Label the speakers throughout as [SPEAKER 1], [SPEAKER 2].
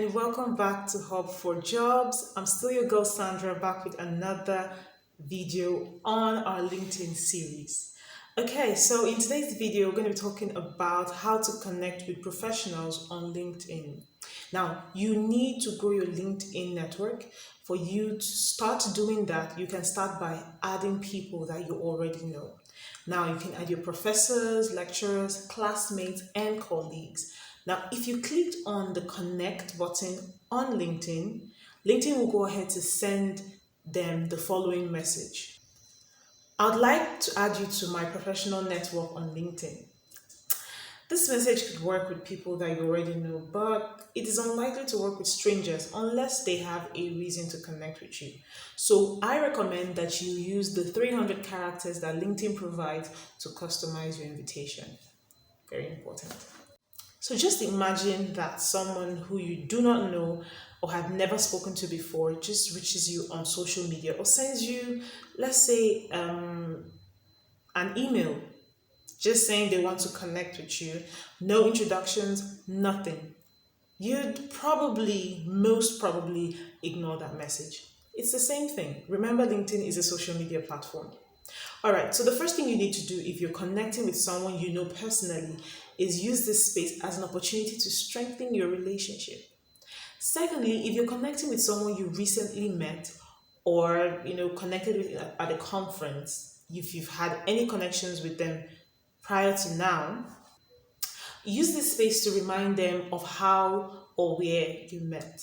[SPEAKER 1] and welcome back to Hub for Jobs. I'm still your girl Sandra, back with another video on our LinkedIn series. Okay, so in today's video, we're going to be talking about how to connect with professionals on LinkedIn. Now, you need to grow your LinkedIn network. For you to start doing that, you can start by adding people that you already know. Now, you can add your professors, lecturers, classmates, and colleagues. Now, if you clicked on the connect button on LinkedIn, LinkedIn will go ahead to send them the following message. I'd like to add you to my professional network on LinkedIn. This message could work with people that you already know, but it is unlikely to work with strangers unless they have a reason to connect with you. So I recommend that you use the 300 characters that LinkedIn provides to customize your invitation. Very important. So just imagine that someone who you do not know or have never spoken to before just reaches you on social media or sends you, let's say, an email just saying they want to connect with you. No introductions, nothing. You'd probably, most probably, ignore that message. It's the same thing. Remember, LinkedIn is a social media platform. All right, so the first thing you need to do if you're connecting with someone you know personally is use this space as an opportunity to strengthen your relationship. Secondly, if you're connecting with someone you recently met or connected with at a conference, if you've had any connections with them prior to now, use this space to remind them of how or where you met.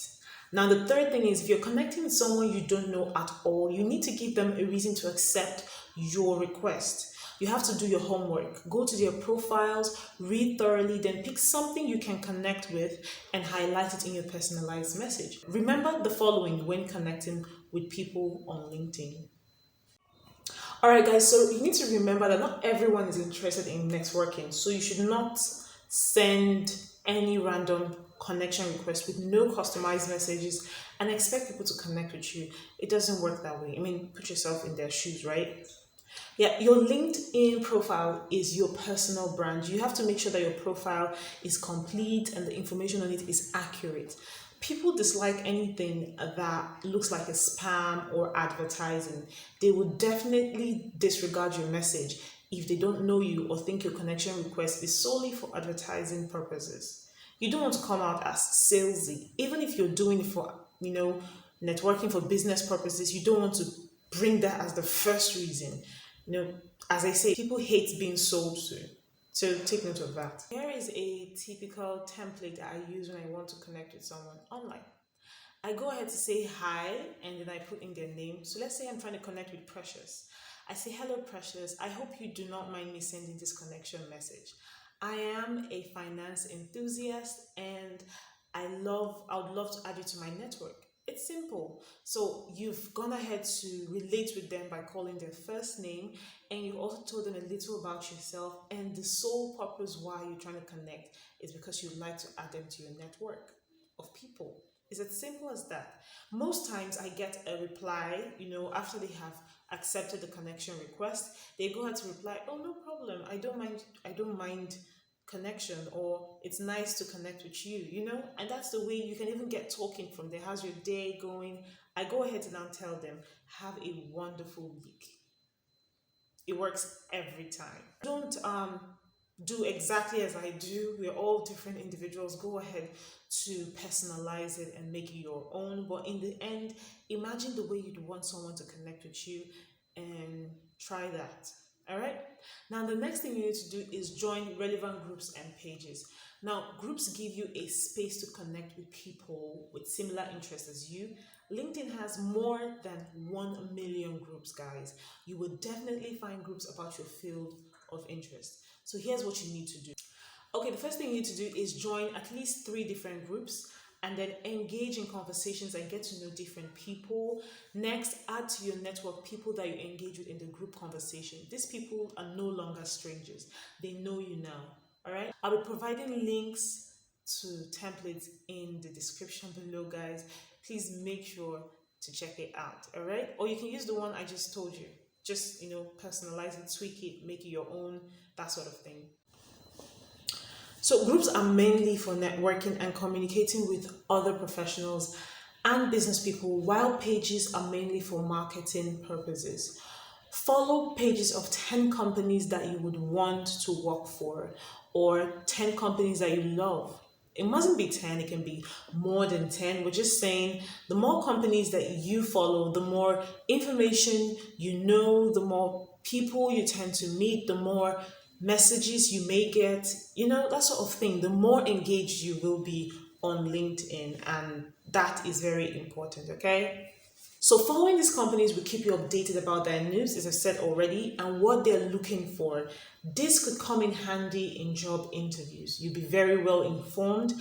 [SPEAKER 1] Now, the third thing is if you're connecting with someone you don't know at all, you need to give them a reason to accept your request. You have to do your homework. Go to their profiles, read thoroughly, then pick something you can connect with and highlight it in your personalized message. Remember the following when connecting with people on LinkedIn. All right, guys, so you need to remember that not everyone is interested in networking. So you should not send any random connection request with no customized messages and expect people to connect with you. It doesn't work that way. I mean, put yourself in their shoes, right? Yeah, your LinkedIn profile is your personal brand. You have to make sure that your profile is complete and the information on it is accurate. People dislike anything that looks like a spam or advertising. They would definitely disregard your message if they don't know you or think your connection request is solely for advertising purposes. You don't want to come out as salesy, even if you're doing it for, networking for business purposes. You don't want to bring that as the first reason. As I say, people hate being sold to. So take note of that. Here is a typical template that I use when I want to connect with someone online. I go ahead to say hi and then I put in their name. So let's say I'm trying to connect with Precious. I say, hello, Precious. I hope you do not mind me sending this connection message. I am a finance enthusiast and I would love to add you to my network. It's simple. So you've gone ahead to relate with them by calling their first name, and you also told them a little about yourself, and the sole purpose why you're trying to connect is because you'd like to add them to your network of people. It's as simple as that. Most times I get a reply, after they have accepted the connection request, they go ahead to reply, oh, no problem. I don't mind connection, or it's nice to connect with you. And that's the way you can even get talking from there. How's your day going? I go ahead and now tell them, have a wonderful week. It works every time. Don't do exactly as I do. We're all different individuals. Go ahead to personalize it and make it your own. But in the end, imagine the way you'd want someone to connect with you and try that. All right. Now, the next thing you need to do is join relevant groups and pages. Now, groups give you a space to connect with people with similar interests as you. LinkedIn has more than 1 million groups, guys. You will definitely find groups about your field of interest. So here's what you need to do. Okay, the first thing you need to do is join at least 3 different groups and then engage in conversations and get to know different people. Next, add to your network people that you engage with in the group conversation. These people are no longer strangers. They know you now. All right. I'll be providing links to templates in the description below, guys. Please make sure to check it out. All right. Or you can use the one I just told you. Just, personalize it, tweak it, make it your own, that sort of thing. So groups are mainly for networking and communicating with other professionals and business people, while pages are mainly for marketing purposes. Follow pages of 10 companies that you would want to work for, or 10 companies that you love. It mustn't be 10, it can be more than 10. We're just saying the more companies that you follow, the more information you know, the more people you tend to meet, the more messages you may get, that sort of thing. The more engaged you will be on LinkedIn, and that is very important, okay? So following these companies will keep you updated about their news, as I said already, and what they're looking for. This could come in handy in job interviews. You'll be very well informed.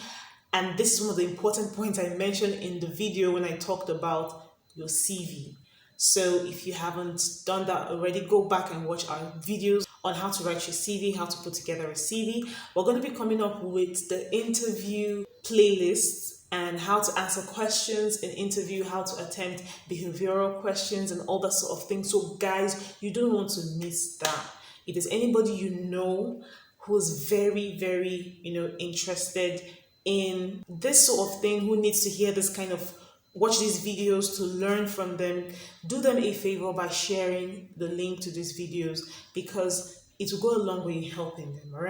[SPEAKER 1] And this is one of the important points I mentioned in the video when I talked about your CV. So if you haven't done that already, go back and watch our videos on how to write your CV, how to put together a CV. We're going to be coming up with the interview playlists and how to answer questions in interview, how to attempt behavioral questions and all that sort of thing. So guys, you don't want to miss that. If there's anybody you know who's very, very, interested in this sort of thing, who needs to hear this kind of watch these videos to learn from them, do them a favor by sharing the link to these videos, because it will go a long way in helping them, all right?